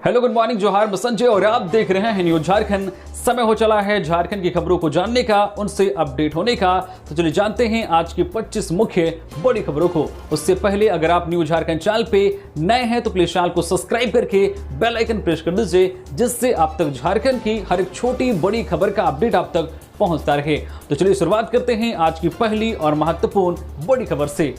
Hello good morning, जोहार, मैं संजय और आप देख रहे हैं न्यूज झारखंड। समय हो चला है झारखंड की खबरों को जानने का, उनसे अपडेट होने का। तो चलिए जानते हैं आज की 25 मुख्य बड़ी खबरों को। उससे पहले अगर आप न्यूज झारखंड चैनल पे नए हैं तो प्लीज चैनल को सब्सक्राइब करके बेल आइकन प्रेस कर दीजिए, जिससे आप तक झारखंड की हर एक छोटी बड़ी खबर का अपडेट आप तक पहुंचता रहे। तो चलिए शुरुआत करते हैं आज की पहली और महत्वपूर्ण बड़ी खबर से।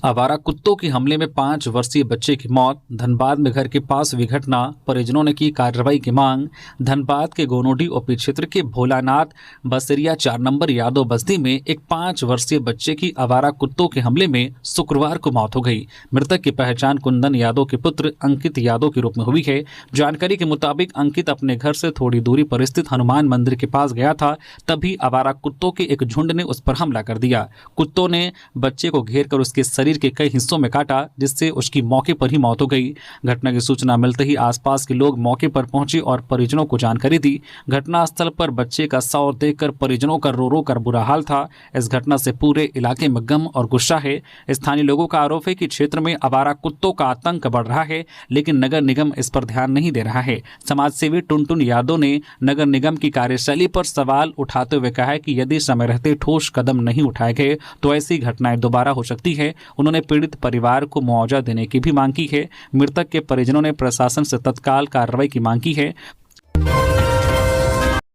आवारा कुत्तों के हमले में 5 वर्षीय बच्चे की मौत। धनबाद में घर के पास हुई घटना, परिजनों ने की कार्रवाई की मांग। धनबाद के गोनोडी ओपी क्षेत्र के भोलानाथ बसरिया 4 नंबर यादव बस्ती में एक 5 वर्षीय बच्चे की आवारा कुत्तों के हमले में शुक्रवार को मौत हो गई। मृतक की पहचान कुंदन यादव के पुत्र अंकित यादव के रूप में हुई है। जानकारी के मुताबिक अंकित अपने घर से थोड़ी दूरी पर स्थित हनुमान मंदिर के पास गया था, तभी आवारा कुत्तों के एक झुंड ने उस पर हमला कर दिया। कुत्तों ने बच्चे को घेर कर उसके शरीर के कई हिस्सों में काटा, जिससे उसकी मौके पर ही मौत हो गई। घटना की सूचना मिलते ही आसपास के लोग मौके पर पहुंचे और परिजनों को जानकारी दी। घटनास्थल पर बच्चे का शव देखकर परिजनों का रो रो कर बुरा हाल था। इस घटना से पूरे इलाके में गम और गुस्सा है। स्थानीय लोगों का आरोप है कि क्षेत्र में आवारा कुत्तों का आतंक बढ़ रहा है, लेकिन नगर निगम इस पर ध्यान नहीं दे रहा है। समाज सेवी टुनटुन यादव ने नगर निगम की कार्यशैली पर सवाल उठाते हुए कहा है कि यदि समय रहते ठोस कदम नहीं उठाए गए तो ऐसी घटनाएं दोबारा हो सकती है। उन्होंने पीड़ित परिवार को मुआवजा देने की भी मांग की है। मृतक के परिजनों ने प्रशासन से तत्काल कार्रवाई की मांग की है।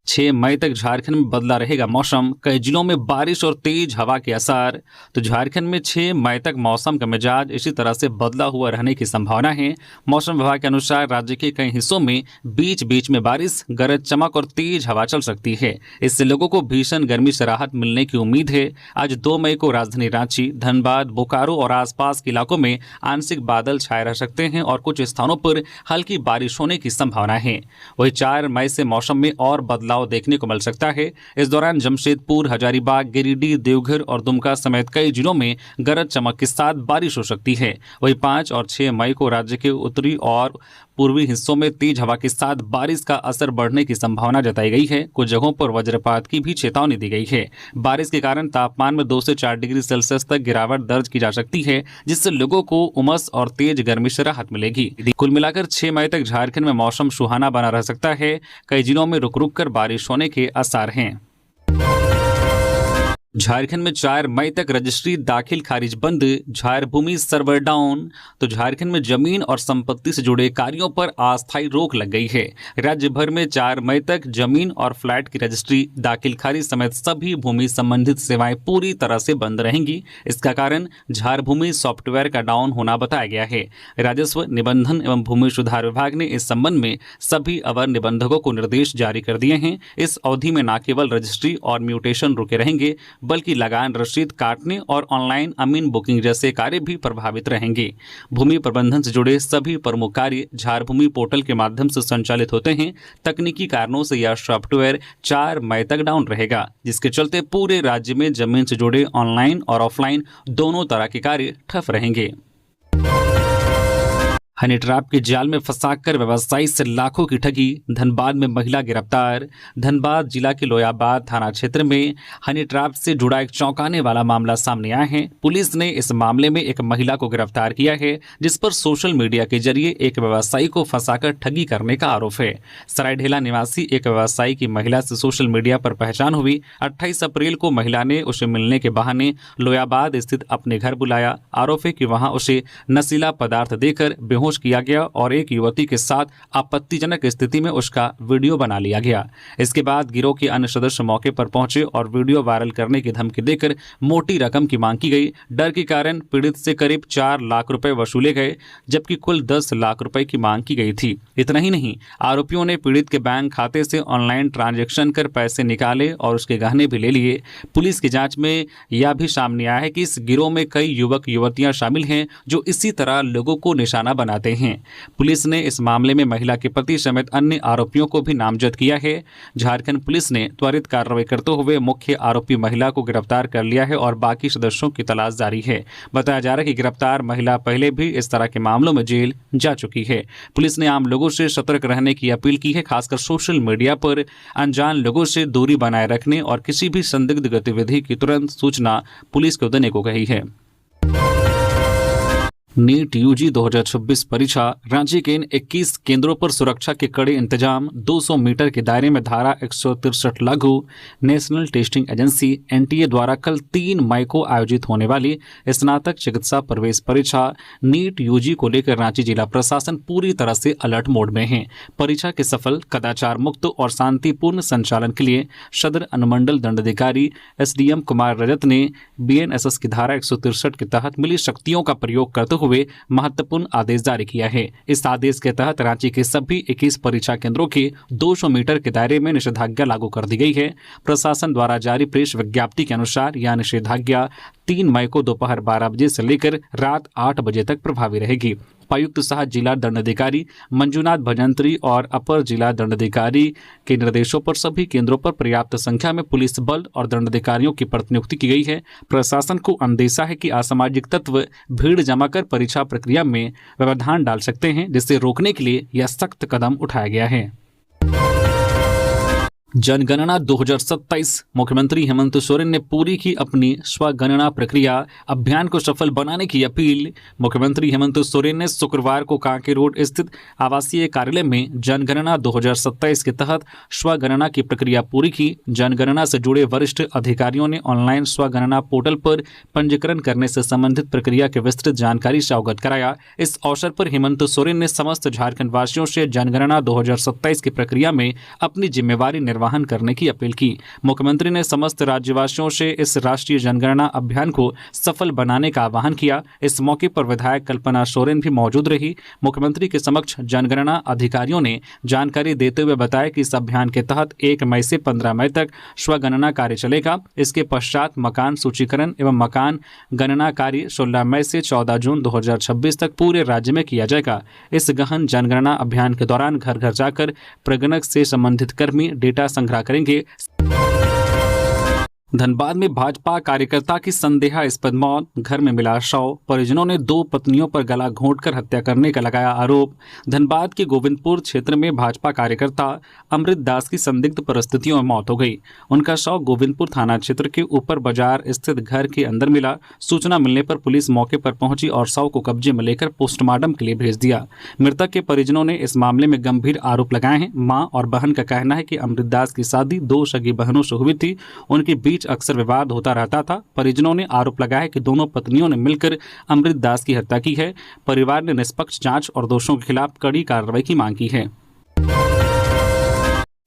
6 मई तक झारखंड में बदला रहेगा मौसम, कई जिलों में बारिश और तेज हवा के असर। तो झारखंड में 6 मई तक मौसम का मिजाज इसी तरह से बदला हुआ रहने की संभावना है। मौसम विभाग के अनुसार राज्य के कई हिस्सों में बीच बीच में बारिश, गरज चमक और तेज हवा चल सकती है। इससे लोगों को भीषण गर्मी से राहत मिलने की उम्मीद है। आज 2 मई को राजधानी रांची, धनबाद, बोकारो और आसपास के इलाकों में आंशिक बादल छाए रह सकते हैं और कुछ स्थानों पर हल्की बारिश होने की संभावना है। वहीं 4 मई से मौसम में और बदलाव देखने को मिल सकता है। इस दौरान जमशेदपुर, हजारीबाग, गिरिडीह, देवघर और दुमका समेत कई जिलों में गरज चमक के साथ बारिश हो सकती है। वहीं 5 और 6 मई को राज्य के उत्तरी और पूर्वी हिस्सों में तेज हवा के साथ बारिश का असर बढ़ने की संभावना जताई गई है। कुछ जगहों पर वज्रपात की भी चेतावनी दी गई है। बारिश के कारण तापमान में 2 से 4 डिग्री सेल्सियस तक गिरावट दर्ज की जा सकती है, जिससे लोगों को उमस और तेज गर्मी से राहत मिलेगी। कुल मिलाकर 6 मई तक झारखंड में मौसम सुहाना बना रह सकता है। कई जिलों में रुक रुक कर बारिश होने के आसार हैं। झारखंड में 4 मई तक रजिस्ट्री दाखिल खारिज बंद, झारभूमि सर्वर डाउन। तो झारखंड में जमीन और संपत्ति से जुड़े कार्यों पर अस्थायी रोक लग गई है। राज्य भर में 4 मई तक जमीन और फ्लैट की रजिस्ट्री दाखिल खारिज समेत सभी भूमि संबंधित सेवाएं पूरी तरह से बंद रहेंगी। इसका कारण झारभूमि सॉफ्टवेयर का डाउन होना बताया गया है। राजस्व, निबंधन एवं भूमि सुधार विभाग ने इस संबंध में सभी अवर निबंधकों को निर्देश जारी कर दिए हैं। इस अवधि में न केवल रजिस्ट्री और म्यूटेशन रुके रहेंगे, बल्कि लगान रसीद काटने और ऑनलाइन अमीन बुकिंग जैसे कार्य भी प्रभावित रहेंगे। भूमि प्रबंधन से जुड़े सभी प्रमुख कार्य झारभूमि पोर्टल के माध्यम से संचालित होते हैं। तकनीकी कारणों से यह सॉफ्टवेयर 4 मई तक डाउन रहेगा, जिसके चलते पूरे राज्य में जमीन से जुड़े ऑनलाइन और ऑफलाइन दोनों तरह के कार्य ठप रहेंगे। हनी ट्रैप के जाल में फंसाकर व्यवसायी से लाखों की ठगी, धनबाद में महिला गिरफ्तार। धनबाद जिला के लोयाबाद थाना क्षेत्र में हनी ट्रैप से जुड़ा एक चौंकाने वाला मामला सामने आया है। पुलिस ने इस मामले में एक महिला को गिरफ्तार किया है, जिस पर सोशल मीडिया के जरिए एक व्यवसायी को फंसाकर ठगी करने का आरोप है। सरायढेला निवासी एक व्यवसायी की महिला से सोशल मीडिया पर पहचान हुई। 28 अप्रैल को महिला ने उसे मिलने के बहाने लोयाबाद स्थित अपने घर बुलाया। आरोप है कि वहां उसे नशीला पदार्थ देकर बेहोश किया गया और एक युवती के साथ आपत्तिजनक स्थिति में उसका वीडियो बना लिया गया। इसके बाद गिरोह के अन्य सदस्य मौके पर पहुंचे और वीडियो वायरल करने की धमकी देकर मोटी रकम की मांग की गई। डर के कारण पीड़ित से करीब 4 लाख रुपए वसूले गए, जबकि कुल 10 लाख रुपए की मांग की गई थी। इतना ही नहीं, आरोपियों ने पीड़ित के बैंक खाते से ऑनलाइन ट्रांजैक्शन कर पैसे निकाले और उसके गहने भी ले लिए। पुलिस की जांच में यह भी सामने आया है कि इस गिरोह में कई युवक युवतियां शामिल हैं जो इसी तरह लोगों को निशाना बनाते हैं। पुलिस ने इस मामले में महिला के पति समेत अन्य आरोपियों को भी नामजद किया है। झारखंड पुलिस ने त्वरित कार्रवाई करते हुए मुख्य आरोपी महिला को गिरफ्तार कर लिया है और बाकी सदस्यों की तलाश जारी है। बताया जा रहा है कि गिरफ्तार महिला पहले भी इस तरह के मामलों में जेल जा चुकी है। पुलिस ने आम लोगों से सतर्क रहने की अपील की है, खासकर सोशल मीडिया पर अनजान लोगों से दूरी बनाए रखने और किसी भी संदिग्ध गतिविधि की तुरंत सूचना पुलिस को देने को कही है। नीट यूजी 2026 परीक्षा। रांची के इन 21 केंद्रों पर सुरक्षा के कड़े इंतजाम। 200 मीटर के दायरे में धारा 163 लागू। नेशनल टेस्टिंग एजेंसी एनटीए द्वारा कल 3 मई को आयोजित होने वाली स्नातक चिकित्सा प्रवेश परीक्षा नीट यूजी को लेकर रांची जिला प्रशासन पूरी तरह से अलर्ट मोड में है। परीक्षा के सफल, कदाचार मुक्त और शांतिपूर्ण संचालन के लिए सदर अनुमंडल दंडाधिकारी एसडीएम कुमार रजत ने बीएनएसएस की धारा 163 के तहत मिली शक्तियों का प्रयोग करते हुए महत्वपूर्ण आदेश जारी किया है। इस आदेश के तहत रांची के सभी 21 परीक्षा केंद्रों के 200 मीटर के दायरे में निषेधाज्ञा लागू कर दी गई है। प्रशासन द्वारा जारी प्रेस विज्ञप्ति के अनुसार यह निषेधाज्ञा 3 मई को दोपहर 12 बजे से लेकर रात 8 बजे तक प्रभावी रहेगी। उपायुक्त सह जिला दंडाधिकारी मंजुनाथ भजंत्री और अपर जिला दंडाधिकारी के निर्देशों पर सभी केंद्रों पर पर्याप्त संख्या में पुलिस बल और दंडाधिकारियों की प्रतिनियुक्ति की गई है। प्रशासन को अंदेशा है कि असामाजिक तत्व भीड़ जमा कर परीक्षा प्रक्रिया में व्यवधान डाल सकते हैं, जिसे रोकने के लिए यह सख्त कदम उठाया गया है। जनगणना 2027। मुख्यमंत्री हेमंत सोरेन ने पूरी की अपनी स्वगणना प्रक्रिया अभियान को सफल बनाने की अपील। मुख्यमंत्री हेमंत सोरेन ने शुक्रवार को कांके रोड स्थित आवासीय कार्यालय में जनगणना 2027 के तहत स्वगणना की प्रक्रिया पूरी की। जनगणना से जुड़े वरिष्ठ अधिकारियों ने ऑनलाइन स्वगणना पोर्टल पर पंजीकरण करने से संबंधित प्रक्रिया की विस्तृत जानकारी से अवगत कराया। इस अवसर पर हेमंत सोरेन ने समस्त झारखंड वासियों से जनगणना 2027 की प्रक्रिया में अपनी जिम्मेवारी निर्वाहन करने की अपील की। मुख्यमंत्री ने समस्त राज्यवासियों से इस राष्ट्रीय जनगणना अभियान को सफल बनाने का आह्वान किया। इस मौके पर विधायक कल्पना सोरेन भी मौजूद रही। मुख्यमंत्री के समक्ष जनगणना अधिकारियों ने जानकारी देते हुए बताया कि इस अभियान के तहत 1 मई से 15 मई तक स्वगणना कार्य चलेगा। इसके पश्चात मकान सूचीकरण एवं मकान गणना कार्य 16 मई से 14 जून 2026 तक पूरे राज्य में किया जाएगा। इस गहन जनगणना अभियान के दौरान घर घर जाकर प्रगणक से संबंधित कर्मी डेटा संग्रह करेंगे। धनबाद में भाजपा कार्यकर्ता की संदेहास्पद मौत, घर में मिला शव। परिजनों ने 2 पत्नियों पर गला घोंटकर हत्या करने का लगाया आरोप। धनबाद के गोविंदपुर क्षेत्र में भाजपा कार्यकर्ता अमृत दास की संदिग्ध परिस्थितियों में मौत हो गई। उनका शव गोविंदपुर थाना क्षेत्र के ऊपर बाजार स्थित घर के अंदर मिला। सूचना मिलने पर पुलिस मौके पर पहुंची और शव को कब्जे में लेकर पोस्टमार्टम के लिए भेज दिया। मृतक के परिजनों ने इस मामले में गंभीर आरोप लगाए हैं। मां और बहन का कहना है कि अमृत दास की शादी 2 सगी बहनों से हुई थी। उनके बीच अक्सर विवाद होता रहता था। परिजनों ने आरोप लगाया कि दोनों पत्नियों ने मिलकर अमृत दास की हत्या की है। परिवार ने निष्पक्ष जांच और दोषियों के खिलाफ कड़ी कार्रवाई की मांग की है।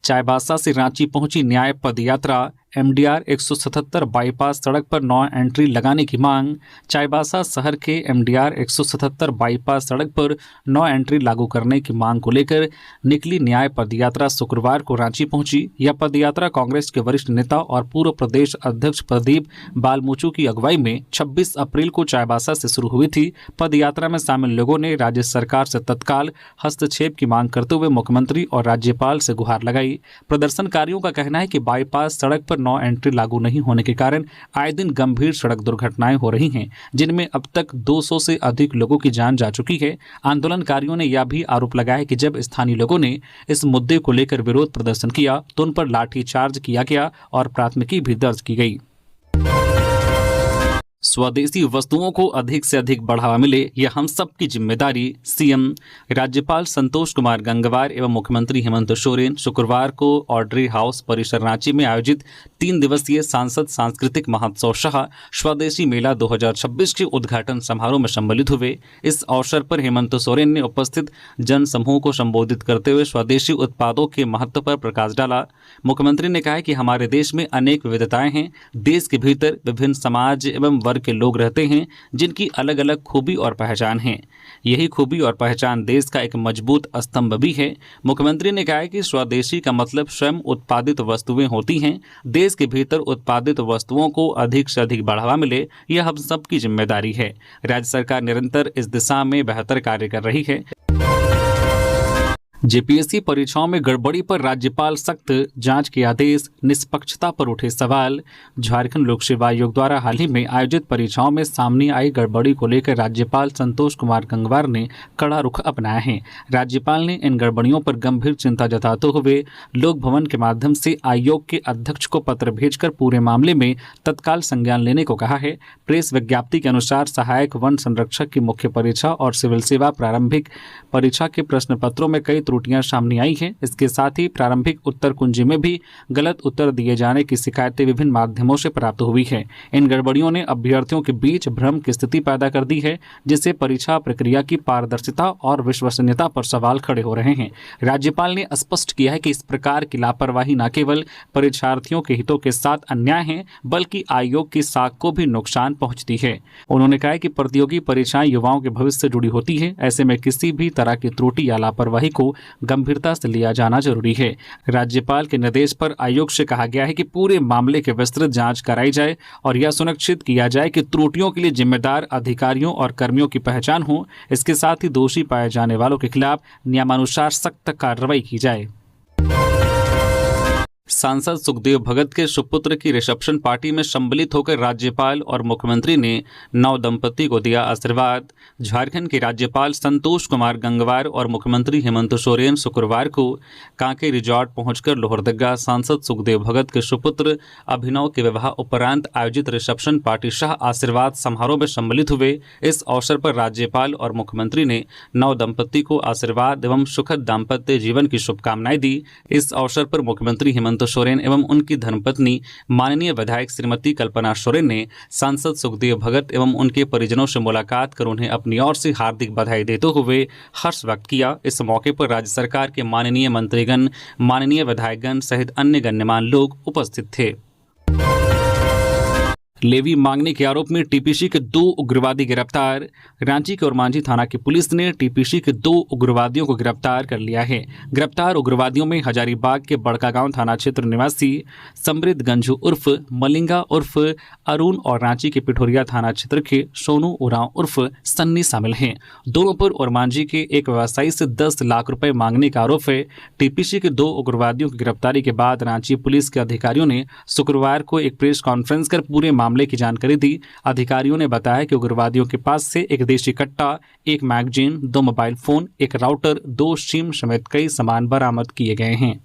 चाईबासा से रांची पहुंची न्याय पदयात्रा। एमडीआर 177 बाईपास सड़क पर 9 एंट्री लगाने की मांग। चाईबासा शहर के एमडीआर 177 बाईपास सड़क पर 9 एंट्री लागू करने की मांग को लेकर निकली न्याय पदयात्रा शुक्रवार को रांची पहुंची। यह पदयात्रा कांग्रेस के वरिष्ठ नेता और पूर्व प्रदेश अध्यक्ष प्रदीप बालमूचू की अगुवाई में 26 अप्रैल को चाईबासा से शुरू हुई थी। पदयात्रा में शामिल लोगों ने राज्य सरकार से तत्काल हस्तक्षेप की मांग करते हुए मुख्यमंत्री और राज्यपाल से गुहार लगाई। प्रदर्शनकारियों का कहना है कि बाईपास सड़क पर 9 एंट्री लागू नहीं होने के कारण आए दिन गंभीर सड़क दुर्घटनाएं हो रही हैं, जिनमें अब तक 200 से अधिक लोगों की जान जा चुकी है। आंदोलनकारियों ने यह भी आरोप लगाया कि जब स्थानीय लोगों ने इस मुद्दे को लेकर विरोध प्रदर्शन किया तो उन पर लाठीचार्ज किया गया और प्राथमिकी भी दर्ज की गई। स्वदेशी वस्तुओं को अधिक से अधिक बढ़ावा मिले, यह हम सब की जिम्मेदारी। सीएम राज्यपाल संतोष कुमार गंगवार एवं मुख्यमंत्री हेमंत सोरेन शुक्रवार को ऑड्री हाउस परिसर रांची में आयोजित 3 दिवसीय सांसद सांस्कृतिक महोत्सव सह स्वदेशी मेला 2026 के उद्घाटन समारोह में सम्मिलित हुए। इस अवसर पर हेमंत सोरेन ने उपस्थित जन समूह को संबोधित करते हुए स्वदेशी उत्पादों के महत्व पर प्रकाश डाला। मुख्यमंत्री ने कहा कि हमारे देश में अनेक विविधताएं हैं। देश के भीतर विभिन्न समाज एवं वर्ग के लोग रहते हैं, जिनकी अलग अलग खूबी और पहचान है। यही खूबी और पहचान देश का एक मजबूत स्तंभ भी है। मुख्यमंत्री ने कहा कि स्वदेशी का मतलब स्वयं उत्पादित वस्तुएं होती हैं। देश के भीतर उत्पादित वस्तुओं को अधिक से अधिक बढ़ावा मिले, यह हम सबकी जिम्मेदारी है। राज्य सरकार निरंतर इस दिशा में बेहतर कार्य कर रही है। जेपीएससी परीक्षाओं में गड़बड़ी पर राज्यपाल सख्त, जांच के आदेश, निष्पक्षता पर उठे सवाल। झारखंड लोक सेवा आयोग द्वारा हाल ही में आयोजित परीक्षाओं में सामने आई गड़बड़ी को लेकर राज्यपाल संतोष कुमार गंगवार ने कड़ा रुख अपनाया है। राज्यपाल ने इन गड़बड़ियों पर गंभीर चिंता जताते हुए लोक भवन के माध्यम से आयोग के अध्यक्ष को पत्र भेजकर पूरे मामले में तत्काल संज्ञान लेने को कहा है। प्रेस विज्ञप्ति के अनुसार सहायक वन संरक्षक की मुख्य परीक्षा और सिविल सेवा प्रारंभिक परीक्षा के प्रश्न पत्रों में कई त्रुटियां सामने आई हैं। इसके साथ ही प्रारंभिक उत्तर कुंजी में भी गलत उत्तर दिए जाने की शिकायतें विभिन्न माध्यमों से प्राप्त हुई है। इन गड़बड़ियों ने अभ्यर्थियों के बीच भ्रम की स्थिति पैदा कर दी है, जिससे परीक्षा प्रक्रिया की पारदर्शिता और विश्वसनीयता पर सवाल खड़े हो रहे हैं। राज्यपाल ने स्पष्ट किया है कि इस प्रकार की लापरवाही न केवल परीक्षार्थियों के हितों के साथ अन्याय है, बल्कि आयोग की साख को भी नुकसान पहुंचती है। उन्होंने कहा कि प्रतियोगी परीक्षाएं युवाओं के भविष्य से जुड़ी होती है। ऐसे में किसी भी तरह की त्रुटि या लापरवाही को गंभीरता से लिया जाना जरूरी है। राज्यपाल के निर्देश पर आयोग से कहा गया है कि पूरे मामले की विस्तृत जांच कराई जाए और यह सुनिश्चित किया जाए कि त्रुटियों के लिए जिम्मेदार अधिकारियों और कर्मियों की पहचान हो। इसके साथ ही दोषी पाए जाने वालों के खिलाफ नियमानुसार सख्त कार्रवाई की जाए। सांसद सुखदेव भगत के सुपुत्र की रिसेप्शन पार्टी में सम्मिलित होकर राज्यपाल और मुख्यमंत्री ने नव दंपति को दिया आशीर्वाद। झारखंड के राज्यपाल संतोष कुमार गंगवार और मुख्यमंत्री हेमंत सोरेन शुक्रवार को कांके रिजॉर्ट पहुंचकर लोहरदगा सांसद सुखदेव भगत के सुपुत्र अभिनव के विवाह उपरांत आयोजित रिसेप्शन पार्टी शाह आशीर्वाद समारोह में सम्मिलित हुए। इस अवसर पर राज्यपाल और मुख्यमंत्री ने नव दंपति को आशीर्वाद एवं सुखद दाम्पत्य जीवन की शुभकामनाएं दी। इस अवसर पर मुख्यमंत्री हेमंत सोरेन एवं उनकी धर्मपत्नी माननीय विधायक श्रीमती कल्पना सोरेन ने सांसद सुखदेव भगत एवं उनके परिजनों से मुलाकात कर उन्हें अपनी ओर से हार्दिक बधाई देते हुए हर्ष व्यक्त किया। इस मौके पर राज्य सरकार के माननीय मंत्रीगण, माननीय विधायकगण सहित अन्य गण्यमान्य लोग उपस्थित थे। लेवी मांगने के आरोप में टीपीसी के 2 उग्रवादी गिरफ्तार। रांची के ओरमांझी थाना की पुलिस ने टीपीसी के 2 उग्रवादियों को गिरफ्तार कर लिया है। गिरफ्तार उग्रवादियों में हजारीबाग के बड़कागांव थाना क्षेत्र निवासी समृद्ध गंजू उर्फ मलिंगा उर्फ अरुण और रांची के पिठोरिया थाना क्षेत्र के सोनू उरांव उर्फ सन्नी शामिल हैं। दोनों पर ओरमांझी के एक व्यवसायी से 10 लाख रुपए मांगने का आरोप है। टीपीसी के 2 उग्रवादियों की गिरफ्तारी के बाद रांची पुलिस के अधिकारियों ने शुक्रवार को एक प्रेस कॉन्फ्रेंस कर पूरे मामले की जानकारी दी। अधिकारियों ने बताया कि उग्रवादियों के पास से एक देशी कट्टा, एक मैगजीन, 2 मोबाइल फोन, एक राउटर, 2 सिम समेत कई सामान बरामद किए गए हैं।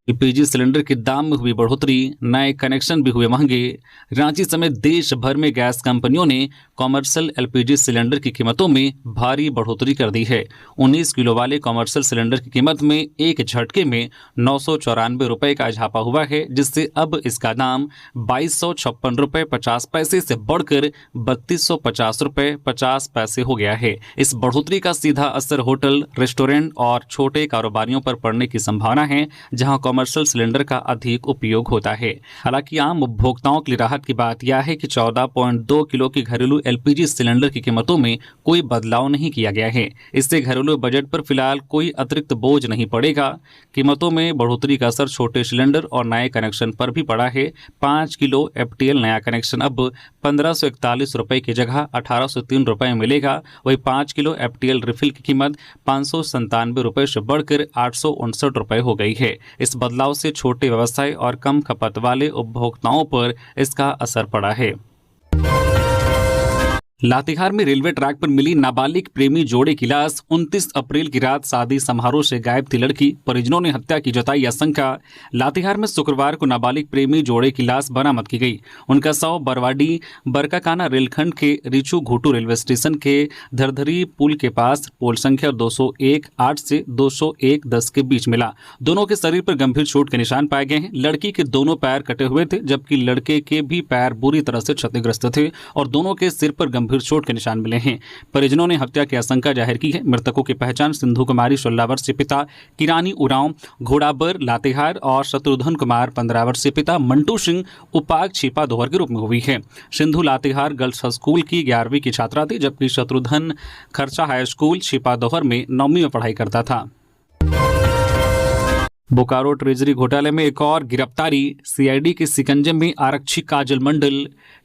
एलपीजी सिलेंडर के दाम में हुई बढ़ोतरी, नए कनेक्शन भी हुए महंगे। रांची समेत देश भर में गैस कंपनियों ने कॉमर्शियल एलपीजी सिलेंडर की कीमतों में भारी बढ़ोतरी कर दी है। 19 किलो वाले कॉमर्शियल सिलेंडर की कीमत में एक झटके में 994 रुपए का इजाफा हुआ है, जिससे अब इसका दाम 2256 रुपए 50 पैसे से बढ़कर 3250 रुपए 50 पैसे हो गया है। इस बढ़ोतरी का सीधा असर होटल, रेस्टोरेंट और छोटे कारोबारियों पर पड़ने की संभावना है, जहां कमर्शियल सिलेंडर का अधिक उपयोग होता है। हालांकि आम उपभोक्ताओं के लिए राहत की बात यह है कि 14.2 किलो की घरेलू एलपीजी सिलेंडर की कीमतों में कोई बदलाव नहीं किया गया है। इससे घरेलू बजट पर फिलहाल कोई अतिरिक्त बोझ नहीं पड़ेगा। कीमतों में बढ़ोतरी का असर छोटे सिलेंडर और नए कनेक्शन पर भी पड़ा है। 5 किलो एफटीएल नया कनेक्शन अब 1541 रुपए की जगह 1803 रुपए में मिलेगा। वही 5 किलो एफटीएल रिफिल की कीमत 597 रुपए से बढ़कर 859 रुपए हो गई है। इस बदलाव से छोटे व्यवसाय और कम खपत वाले उपभोक्ताओं पर इसका असर पड़ा है। लातेहार में रेलवे ट्रैक पर मिली नाबालिग प्रेमी जोड़े की लाश। 29 अप्रैल की रात शादी समारोह से गायब थी लड़की, परिजनों ने हत्या की जताई आशंका। लातेहार में शुक्रवार को नाबालिग प्रेमी जोड़े की लाश बरामद की गई। उनका शव बरवाडी बरकाकाना रेलखंड के रिचू घोटू रेलवे स्टेशन के धरधरी पुल के पास पोल संख्या 201-8 से 201-10 के बीच मिला। दोनों के शरीर पर गंभीर चोट के निशान पाए गए हैं। लड़की के दोनों पैर कटे हुए थे, जबकि लड़के के भी पैर बुरी तरह से क्षतिग्रस्त थे और दोनों के सिर पर गंभीर चोट के निशान मिले हैं। परिजनों ने हत्या की आशंका जाहिर की है। मृतकों की पहचान सिंधु कुमारी 16 वर्षीय पिता किरानी उरांव घोड़ाबर लातेहार और शत्रुघ्न कुमार 15 वर्षीय पिता मंटू सिंह उपाग छिपा दोहर के रूप में हुई है। सिंधु लातेहार गर्ल्स स्कूल की 11वीं की छात्रा थी, जबकि शत्रुघ्न खर्चा हाई स्कूल छिपा दोहर में 9वीं में पढ़ाई करता था। बोकारो ट्रेजरी घोटाले में एक और गिरफ्तारी। सीआईडी के शिकंजे में आरक्षी काजल मंडल।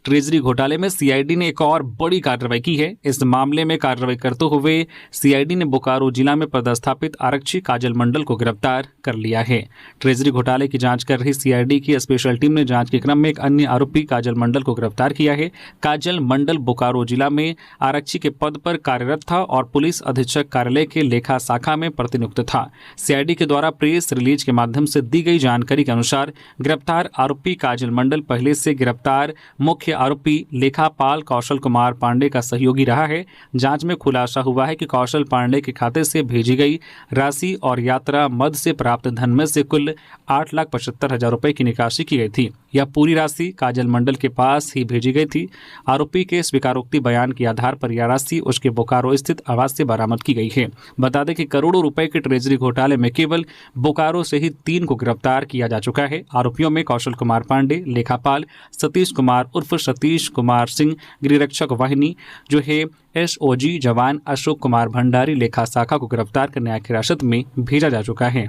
ट्रेजरी घोटाले में सीआईडी ने एक और बड़ी कार्रवाई की है। इस मामले में कार्रवाई करते हुए सीआईडी ने बोकारो जिला में पदस्थापित आरक्षी काजल मंडल को गिरफ्तार कर लिया है। ट्रेजरी घोटाले की जांच कर रही सीआईडी की स्पेशल टीम ने जांच के क्रम में एक अन्य आरोपी काजल मंडल को गिरफ्तार किया है। काजल मंडल बोकारो जिला में आरक्षी के पद पर कार्यरत था और पुलिस अधीक्षक कार्यालय के लेखा शाखा में प्रतिनियुक्त था। सीआईडी के द्वारा प्रेस रिलीज के माध्यम से दी गई जानकारी के अनुसार गिरफ्तार आरोपी काजल मंडल पहले से गिरफ्तार मुख्य आरोपी लेखापाल कौशल कुमार पांडे का सहयोगी रहा है। जांच में खुलासा हुआ है कि कौशल पांडे के खाते से भेजी गई राशि और यात्रा मद से प्राप्त धन में से कुल 8,75,000 रुपए की निकासी की गई थी। यह पूरी राशि काजल मंडल के पास ही भेजी गई थी। आरोपी के स्वीकारोक्ति बयान के आधार पर यह राशि उसके बोकारो स्थित आवास से बरामद की गई है। बता दें कि करोड़ों रुपए के ट्रेजरी घोटाले में केवल बोकारो से ही 3 को गिरफ्तार किया जा चुका है। आरोपियों में कौशल कुमार पांडे, लेखापाल सतीश कुमार उर्फ सतीश कुमार सिंह, गृहरक्षक वाहिनी जो है एसओजी जवान अशोक कुमार भंडारी लेखा शाखा को गिरफ्तार कर न्यायिक हिरासत में भेजा जा चुका है।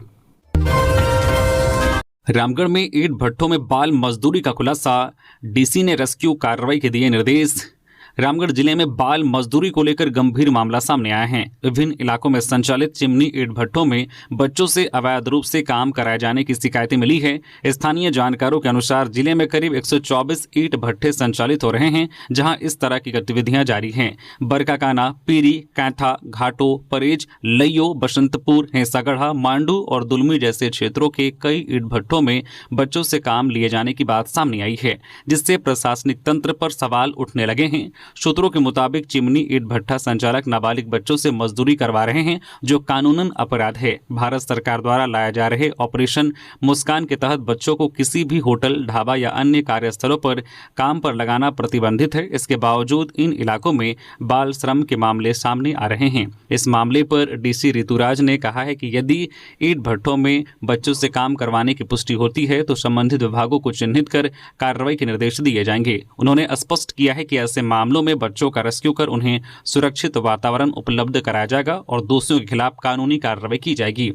रामगढ़ में ईंट भट्ठों में बाल मजदूरी का खुलासा, डीसी ने रेस्क्यू कार्रवाई के दिए निर्देश। रामगढ़ जिले में बाल मजदूरी को लेकर गंभीर मामला सामने आया है। विभिन्न इलाकों में संचालित चिमनी ईंट भट्ठों में बच्चों से अवैध रूप से काम कराए जाने की शिकायतें मिली है। स्थानीय जानकारों के अनुसार जिले में करीब 124 ईंट भट्ठे संचालित हो रहे हैं, जहां इस तरह की गतिविधियां जारी हैं। बरकाकाना, पीरी, कैंथा, घाटो, परेज, लइयो, बसंतपुर, हेंसागढ़ा, मांडू और दुलमी जैसे क्षेत्रों के कई ईंट भट्ठों में बच्चों से काम लिए जाने की बात सामने आई है, जिससे प्रशासनिक तंत्र पर सवाल उठने लगे हैं। सूत्रों के मुताबिक चिमनी ईंट भट्ठा संचालक नाबालिग बच्चों से मजदूरी करवा रहे हैं, जो कानूनन अपराध है। भारत सरकार द्वारा लाए जा रहे ऑपरेशन मुस्कान के तहत बच्चों को किसी भी होटल, ढाबा या अन्य कार्यस्थलों पर काम पर लगाना प्रतिबंधित है। इसके बावजूद इन इलाकों में बाल श्रम के मामले सामने आ रहे हैं। इस मामले पर डीसी ऋतुराज ने कहा है कि यदि ईंट भट्ठों में बच्चों से काम करवाने की पुष्टि होती है तो संबंधित विभागों को चिन्हित कर कार्रवाई के निर्देश दिए जाएंगे। उन्होंने स्पष्ट किया है कि ऐसे मामलों में बच्चों का रेस्क्यू कर उन्हें सुरक्षित वातावरण उपलब्ध कराया जाएगा और दोषियों के खिलाफ कानूनी कार्रवाई की जाएगी।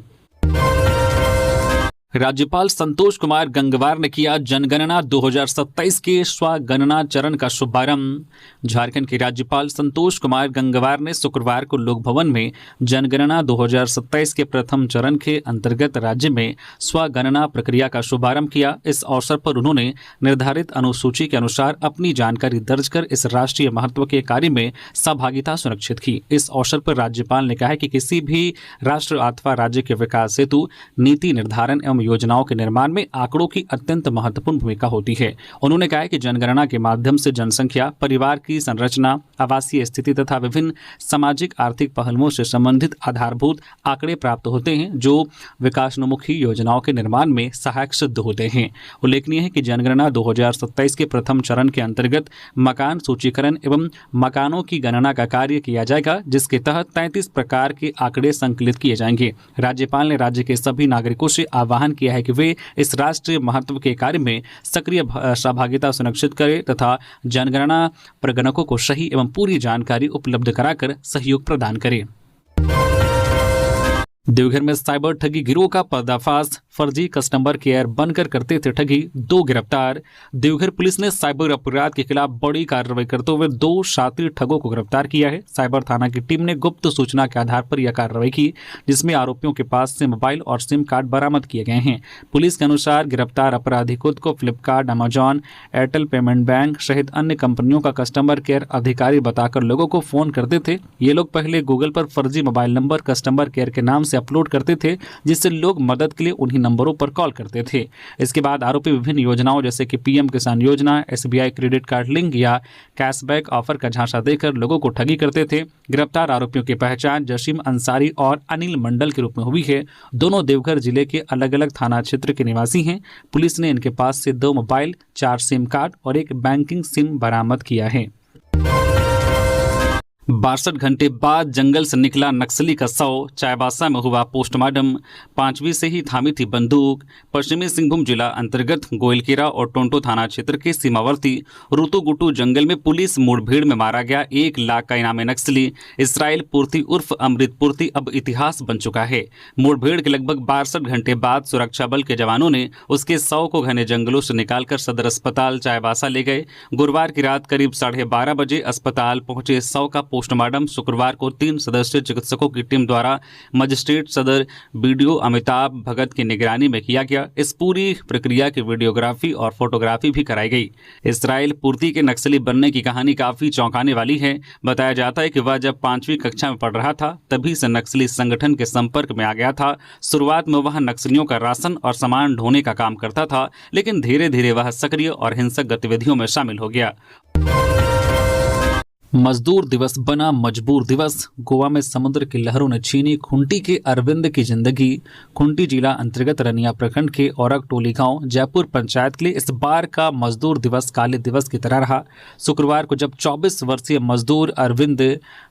राज्यपाल संतोष कुमार गंगवार ने किया जनगणना 2027 के स्वगणना चरण का शुभारंभ। झारखंड के राज्यपाल संतोष कुमार गंगवार ने शुक्रवार को लोक भवन में जनगणना 2027 के प्रथम चरण के अंतर्गत राज्य में स्वगणना प्रक्रिया का शुभारंभ किया। इस अवसर पर उन्होंने निर्धारित अनुसूची के अनुसार अपनी जानकारी दर्ज कर इस राष्ट्रीय महत्व के कार्य में सहभागिता सुनिश्चित की। इस अवसर पर राज्यपाल ने कहा कि किसी भी राष्ट्र अथवा राज्य के विकास हेतु नीति निर्धारण एवं योजनाओं के निर्माण में आंकड़ों की अत्यंत महत्वपूर्ण भूमिका होती है। उन्होंने कहा कि जनगणना के माध्यम से जनसंख्या, परिवार की संरचना, आवासीय स्थिति तथा विभिन्न सामाजिक आर्थिक पहलुओं से संबंधित आधारभूत आंकड़े प्राप्त होते हैं, जो विकासोन्मुखी योजनाओं के निर्माण में सहायक सिद्ध होते हैं। उल्लेखनीय है कि जनगणना 2027 के प्रथम चरण के अंतर्गत मकान सूचीकरण एवं मकानों की गणना का कार्य किया जाएगा, जिसके तहत 33 प्रकार के आंकड़े संकलित किए जाएंगे। राज्यपाल ने राज्य के सभी नागरिकों से आह्वान किया है कि वे इस राष्ट्रीय महत्व के कार्य में सक्रिय सहभागिता सुनिश्चित करें तथा जनगणना प्रगणकों को सही एवं पूरी जानकारी उपलब्ध कराकर सहयोग प्रदान करें। देवघर में साइबर ठगी गिरोह का पर्दाफाश, फर्जी कस्टमर केयर बनकर करते थे ठगी, 2 गिरफ्तार। देवघर पुलिस ने साइबर अपराध के खिलाफ बड़ी कार्रवाई करते हुए 2 शातिर ठगों को गिरफ्तार किया है। साइबर थाना की टीम ने गुप्त सूचना के आधार पर यह कार्रवाई की, जिसमें आरोपियों के पास से मोबाइल और सिम कार्ड बरामद किए गए हैं। पुलिस के अनुसार गिरफ्तार अपराधी खुद को Flipkart, Amazon, Airtel payment bank सहित अन्य कंपनियों का कस्टमर केयर अधिकारी बताकर लोगों को फोन करते थे। ये लोग पहले गूगल पर फर्जी मोबाइल नंबर कस्टमर केयर के नाम से अपलोड करते थे, जिससे लोग मदद के लिए उन्हीं नंबरों पर कॉल करते थे। इसके बाद आरोपी विभिन्न योजनाओं जैसे कि पीएम किसान योजना, एसबीआई क्रेडिट कार्ड लिंक या कैशबैक ऑफर का झांसा देकर लोगों को ठगी करते थे। गिरफ्तार आरोपियों की पहचान जसीम अंसारी और अनिल मंडल के रूप में हुई है। दोनों देवघर जिले के अलग अलग थाना क्षेत्र के निवासी हैं। पुलिस ने इनके पास से 2 मोबाइल, 4 सिम कार्ड और 1 बैंकिंग सिम बरामद किया है। 62 घंटे बाद जंगल से निकला नक्सली का शव, चाईबासा में हुआ पोस्टमार्टम। 5वीं से ही थामी थी बंदूक। पश्चिमी सिंहभूम जिला अंतर्गत गोइलकेरा और टोंटो थाना क्षेत्र के सीमावर्ती रुतुगुटू जंगल में पुलिस मुठभेड़ में मारा गया 1 लाख का इनामी नक्सली इसराइल पूर्ति उर्फ अमृत पूर्ति अब इतिहास बन चुका है। मुठभेड़ के लगभग 62 घंटे बाद सुरक्षा बल के जवानों ने उसके शव को घने जंगलों से निकालकर सदर अस्पताल चाईबासा ले गए। गुरुवार की रात करीब 12:30 बजे अस्पताल पहुंचे शव का पोस्टमार्टम शुक्रवार को 3 सदस्यीय चिकित्सकों की टीम द्वारा मजिस्ट्रेट सदर बीडीओ अमिताभ भगत की निगरानी में किया गया। इस पूरी प्रक्रिया की वीडियोग्राफी और फोटोग्राफी भी कराई गई। इसराइल पूर्ति के नक्सली बनने की कहानी काफी चौंकाने वाली है। बताया जाता है कि वह जब 5वीं कक्षा में पढ़ रहा था तभी से नक्सली संगठन के संपर्क में आ गया था। शुरुआत में वह नक्सलियों का राशन और सामान ढोने का काम करता था, लेकिन धीरे धीरे वह सक्रिय और हिंसक गतिविधियों में शामिल हो गया। मजदूर दिवस बना मजबूर दिवस। गोवा में समुद्र की लहरों ने छीनी खुंटी के अरविंद की जिंदगी। खुंटी जिला अंतर्गत रनिया प्रखंड के औरक टोली गांव जयपुर पंचायत के लिए इस बार का मजदूर दिवस काले दिवस की तरह रहा। शुक्रवार को जब 24 वर्षीय मजदूर अरविंद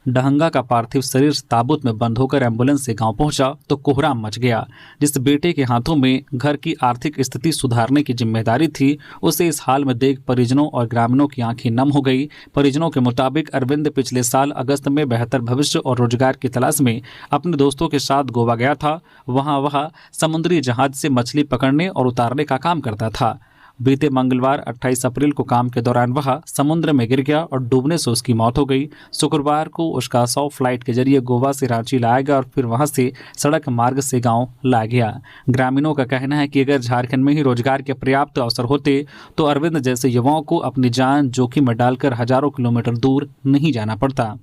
डहंगा का पार्थिव शरीर ताबूत में बंद होकर एम्बुलेंस से गांव पहुंचा तो कोहराम मच गया। जिस बेटे के हाथों में घर की आर्थिक स्थिति सुधारने की जिम्मेदारी थी, उसे इस हाल में देख परिजनों और ग्रामीणों की आंखें नम हो गई। परिजनों के मुताबिक अरविंद पिछले साल अगस्त में बेहतर भविष्य और रोजगार की तलाश में अपने दोस्तों के साथ गोवा गया था। वहां वह समुद्री जहाज से मछली पकड़ने और उतारने का काम करता था। बीते मंगलवार 28 अप्रैल को काम के दौरान वह समुद्र में गिर गया और डूबने से उसकी मौत हो गई। शुक्रवार को उसका शव फ्लाइट के जरिए गोवा से रांची लाया गया और फिर वहां से सड़क मार्ग से गांव लाया गया। ग्रामीणों का कहना है कि अगर झारखंड में ही रोजगार के पर्याप्त अवसर होते तो अरविंद जैसे युवाओं को अपनी जान जोखिम में डालकर हजारों किलोमीटर दूर नहीं जाना पड़ता।